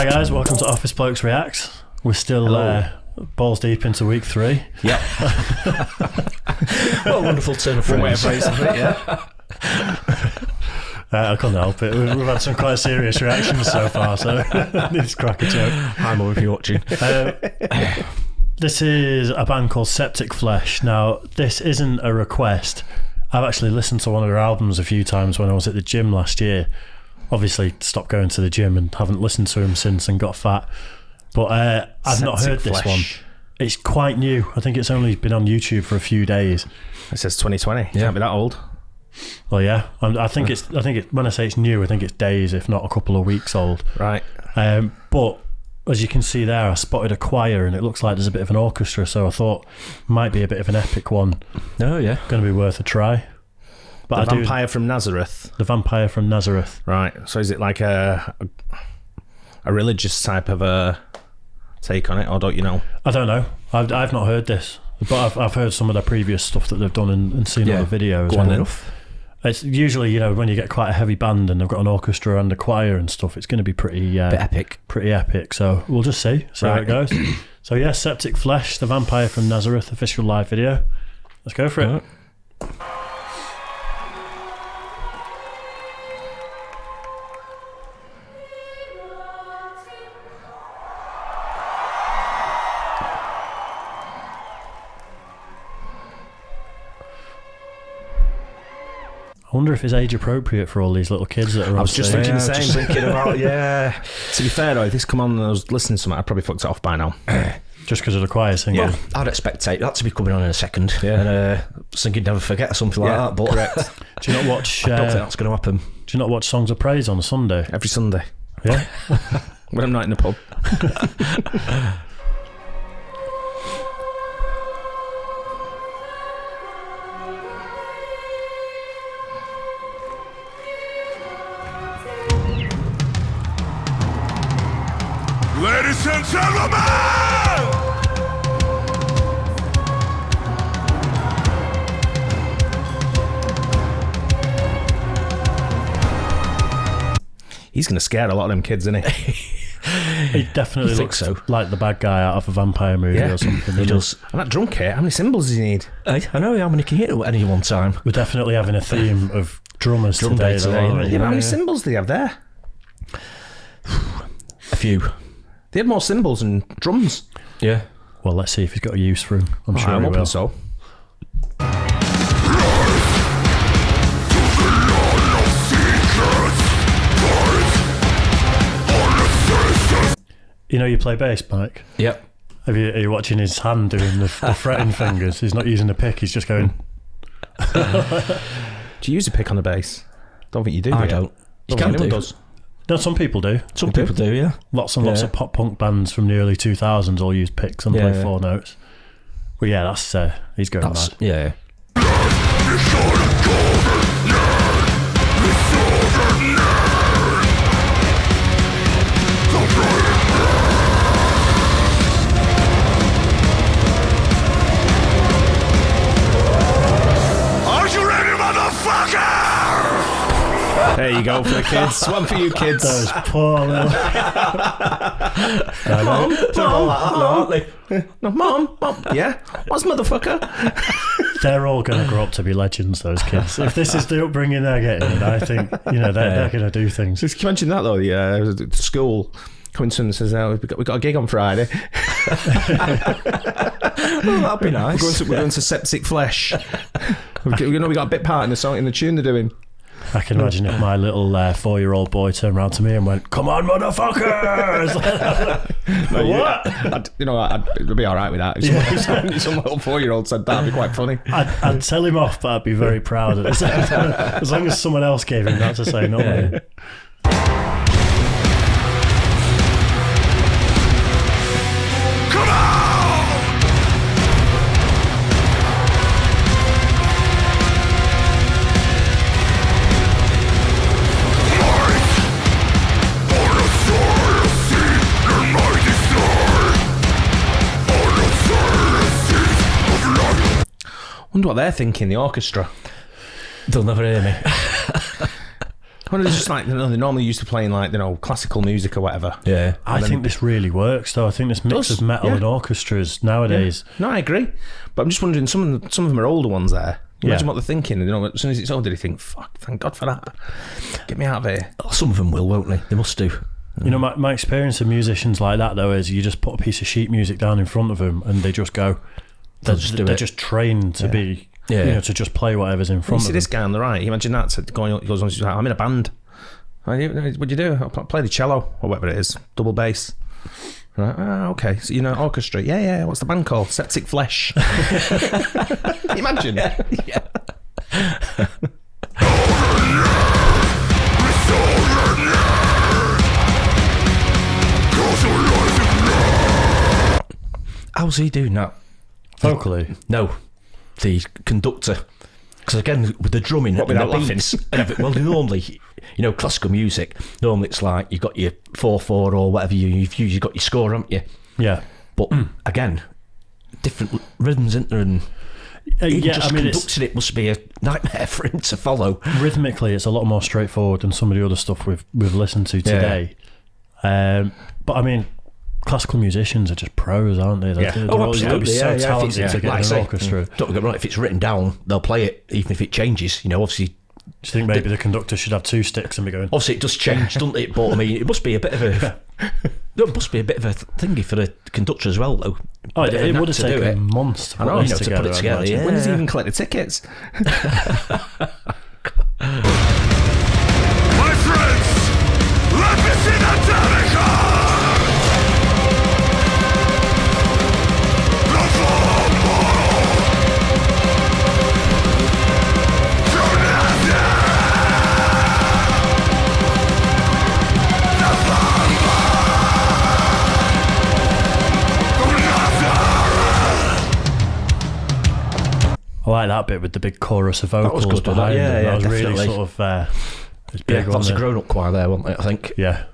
guys, welcome to Office Blokes Reacts. We're still balls deep into week 3. Yep. What a wonderful turn of phrase. I couldn't help it. We've had some quite serious reactions so far, so it's crack a joke. Hi, Mo, if you're watching. This is a band called SepticFlesh. Now, this isn't a request. I've actually listened to one of their albums a few times when I was at the gym last year. Obviously, stopped going to the gym and haven't listened to him since and got fat. But I've not heard this one. It's quite new. I think it's only been on YouTube for a few days. It says 2020. Yeah. Can't be that old. Well, yeah. I think it's. When I say it's new, I think it's days, if not a couple of weeks old. Right. But as you can see there, I spotted a choir, and it looks like there's a bit of an orchestra. So I thought might be a bit of an epic one. Oh yeah. Going to be worth a try. But the Vampire from Nazareth. The Vampire from Nazareth. Right. So is it like a religious type of a take on it, or don't you know? I don't know. I've not heard this, but I've heard some of their previous stuff that they've done and seen other videos. Go on enough. It's usually, you know, when you get quite a heavy band and they've got an orchestra and a choir and stuff, it's going to be pretty bit epic. Pretty epic. So we'll just see how it goes. So yeah, SepticFlesh, the Vampire from Nazareth official live video. Let's go for it. I wonder if it's age appropriate for all these little kids that are on I was just stage. thinking the same, thinking about, To be fair though, if this come on and I was listening to something, I'd probably fucked it off by now. Just because of the choir singing? Yeah, I'd expect that to be coming on in a second. Yeah. And singing Never Forget or something like that. But correct. Do you not watch... I don't think that's going to happen. Do you not watch Songs of Praise on a Sunday? Every Sunday. Yeah? When I'm not in the pub. Ladies and gentlemen! He's going to scare a lot of them kids, isn't he? He definitely looks like the bad guy out of a vampire movie or something. He does. And that drum kit, how many cymbals does he need? I know, how many can you hit at any one time? We're definitely having a theme of drummers today. How many cymbals do they have there? A few. They had more cymbals and drums. Yeah. Well, let's see if he's got a use for him. I'm sure I'm he hoping will. so. You know you play bass, Mike? Yep. Are you watching his hand doing the fretting fingers? He's not using the pick, he's just going... Do you use a pick on the bass? Don't think you do. I don't. You can do. Does. No, some people do. Some people do, yeah. Lots and lots of pop punk bands from the early 2000s all use picks and play 4 notes. Well, yeah, that's he's going mad. Yeah. Are you ready, motherfucker? There you go for the kids. One for you kids. Those poor little... Mom. Yeah? What's motherfucker? They're all going to grow up to be legends, those kids. If this is the upbringing they're getting, I think, you know, they're going to do things. Just mention that, though. The school comes in and says, we've got a gig on Friday. Well, that'd be nice. We're going to SepticFlesh. We got a bit part in the song, in the tune they're doing. I can imagine if my little 4-year-old boy turned around to me and went, "Come on, motherfuckers!" What? I'd be all right with that. If some little 4-year-old said that, it'd be quite funny. I'd tell him off, but I'd be very proud at the same time. As long as someone else gave him that to say, not me. Come on! Wonder what they're thinking, the orchestra. They'll never hear me. Well, it's just like, you know, they're normally used to playing like, you know, classical music or whatever. Yeah. I think this really works, though. I think this mix of metal and orchestras nowadays. Yeah. No, I agree. But I'm just wondering, some of them are older ones there. Imagine what they're thinking. You know, as soon as it's older, they think, fuck, thank God for that. Get me out of here. Oh, some of them will, won't they? They must do. You know, my experience of musicians like that, though, is you just put a piece of sheet music down in front of them and they just go. They're just trained to be, you know, to just play whatever's in front of them. You see this guy on the right, you imagine that, he goes on, I'm in a band. What'd you do? I play the cello, or whatever it is, double bass. Right, okay, so you know, orchestra. Yeah, what's the band called? SepticFlesh. Can you imagine? Yeah. How's he doing that? Vocally? No, the conductor. Because again, with the drumming and without the beats, well, normally, you know, classical music, normally it's like you've got your 4/4 or whatever you've used, you've got your score, haven't you? Yeah. But again, different rhythms, isn't there? And conducting it must be a nightmare for him to follow. Rhythmically, it's a lot more straightforward than some of the other stuff we've listened to today. But I mean, classical musicians are just pros, aren't they? They're absolutely. so talented to get like in an orchestra. Don't get me wrong, if it's written down, they'll play it, even if it changes. You know, obviously. Do you think maybe the conductor should have 2 sticks and be going? Obviously, it does change, doesn't it? But I mean, it must be a bit of a. There must be a bit of a thingy for the conductor as well, though. Oh, it would have taken months to put this together. Yeah. When does he even collect the tickets? My friends, let me see that Danica! The full bottle! To Nazareth! The full I like that bit with the big chorus of vocals good, behind yeah, them. yeah, that was definitely. really sort of it's big, That was a wasn't it? grown-up choir there, wasn't it? I think. Yeah.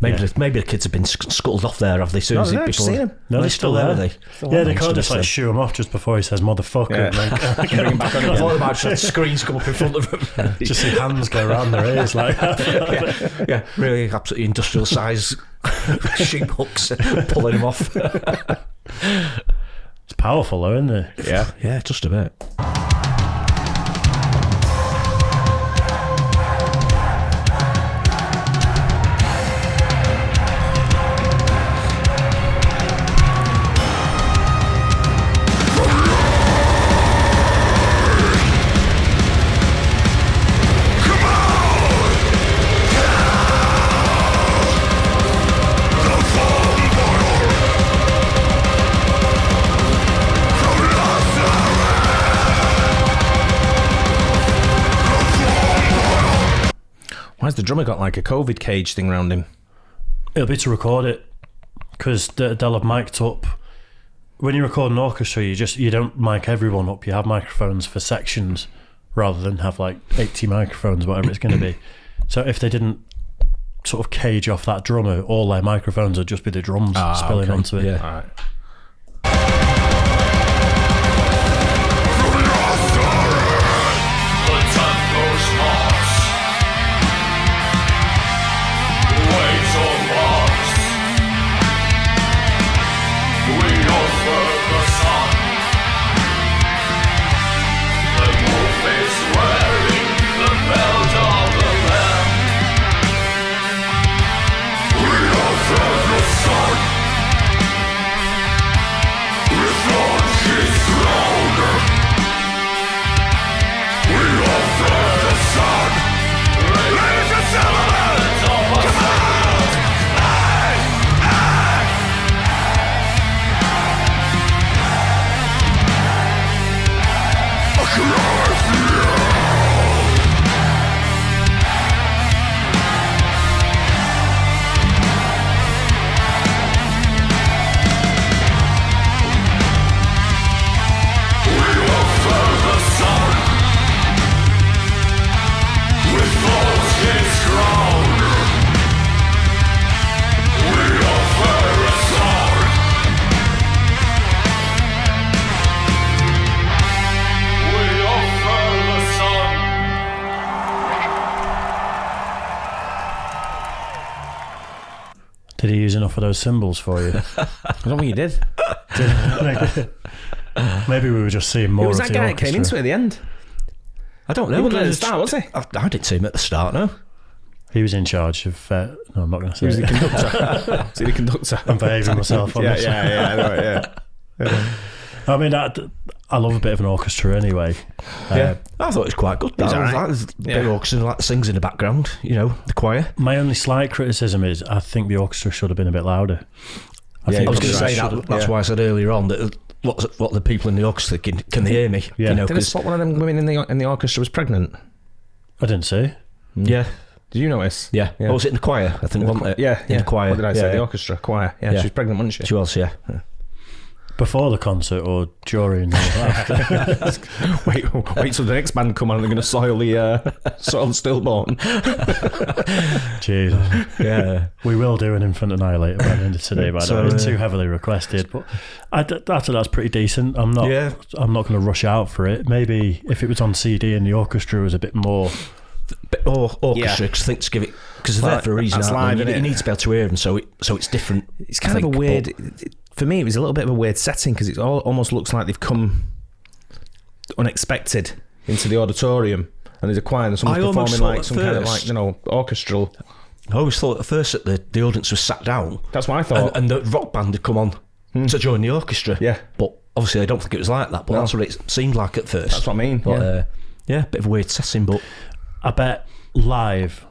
Maybe the kids have been scuttled off there, have they? Soon as I've before. seen them. No, they're still there. Are they? Yeah, they can't just like shoo him off just before he says motherfucker. Yeah. And then Bring him back on I again. thought about just screens come up in front of them. just see hands go around their ears like yeah, really absolutely industrial size sheep hooks pulling them off. It's powerful though, isn't it? Yeah, just a bit. Why's the drummer got like a COVID cage thing around him? It'll be to record it because they'll have mic'd up. When you record an orchestra, you don't mic everyone up. You have microphones for sections rather than have like 80 microphones, whatever it's going to be. So if they didn't sort of cage off that drummer, all their microphones would just be the drums spilling onto it. Yeah. All right. Did he use enough of those symbols for you? I don't think he did. Maybe we were just seeing more It was of that the guy that orchestra. came into it at the end. I don't know. He wasn't at the start, was he? I didn't see him at the start, no. He was in charge of... no, I'm not going to say He was the it. conductor. Was he the conductor? I'm behaving myself on this. Yeah. I mean, I love a bit of an orchestra anyway. I thought it was quite good. was That all right. that was a bit of orchestra like sings in the background, you know, the choir. My only slight criticism is I think the orchestra should have been a bit louder. I was going to probably say right. that. That's why I said earlier on that what the people in the orchestra can they hear me? Yeah. You know, Did I spot one of them women in the orchestra was pregnant? I didn't see. yeah. Did you notice? Yeah. Yeah. Or was it in the choir? I think, wasn't it? Yeah. In the choir. What did I say? Yeah. The orchestra choir. Yeah, Yeah. she was pregnant, wasn't she? She was, yeah. Before the concert or during or after? Wait till the next band come on and they're going to soil the stillborn. Jesus. Yeah. We will do an Infant Annihilator by the end of today, by the So, way. It's too heavily requested, but I thought that's pretty decent. I'm not going to rush out for it. Maybe if it was on CD and the orchestra was a bit more... Bit more orchestra, because I think to give it, because they're there for a reason. That's aren't live, they? innit? You need to be able to hear them, so it's different. It's kind of a weird... For me, it was a little bit of a weird setting because it almost looks like they've come unexpected into the auditorium and there's a choir and someone's I almost performing like thought some at kind of first- orchestral. I always thought at first that the audience was sat down, That's what I thought. and the rock band had come on to join the orchestra. Yeah. But obviously, I don't think it was like that. But No. that's what it seemed like at first. That's what I mean. But, yeah, bit of a weird setting, but I bet live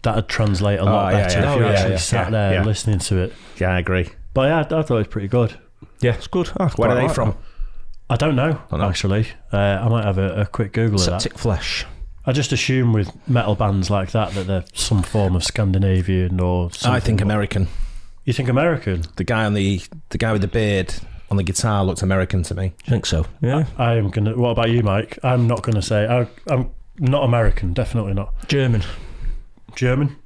that'd translate a lot yeah, better yeah. if you Oh, yeah, actually yeah. sat Yeah, there yeah. listening to it. Yeah, I agree. But yeah, I thought it was pretty good. yeah, it's good. Where are they from? I don't know, Don't know. actually. I might have a quick Google of that. SepticFlesh. I just assume with metal bands like that they're some form of Scandinavian or something. I think American. You think American? The guy with the beard on the guitar looked American to me. I think so. Yeah. I am going to... What about you, Mike? I'm not going to say... I'm not American, definitely not. German. German?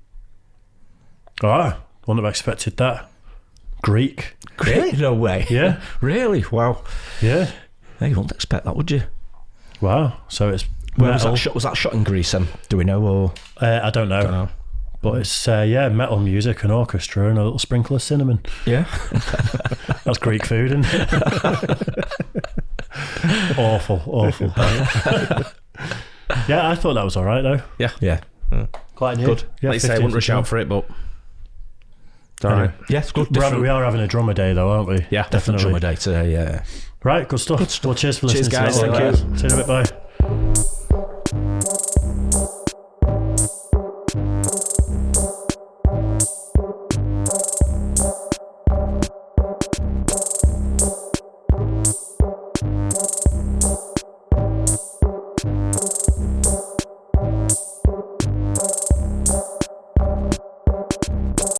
Ah, wouldn't have expected that. Greek? Really? No way. Yeah, Really? Wow. yeah. Hey, you wouldn't expect that, would you? Wow, so it's... Where was metal. that shot? Was that shot in Greece? Do we know? Or I don't know. Don't know. But it's, metal music and orchestra and a little sprinkle of cinnamon. yeah. That's Greek food, isn't it? Awful. Yeah, I thought that was all right, though. Yeah. Quite new. Good. Yeah, Like you say, I 15th wouldn't rush of out for it, but it's all right. Yeah, it's good. We are having a drummer day, though, aren't we? Yeah, Definitely. Drummer day today. Yeah. Right, good stuff. Well, cheers for listening Cheers, guys. to that. Thank Thank you. See you in a bit, bye.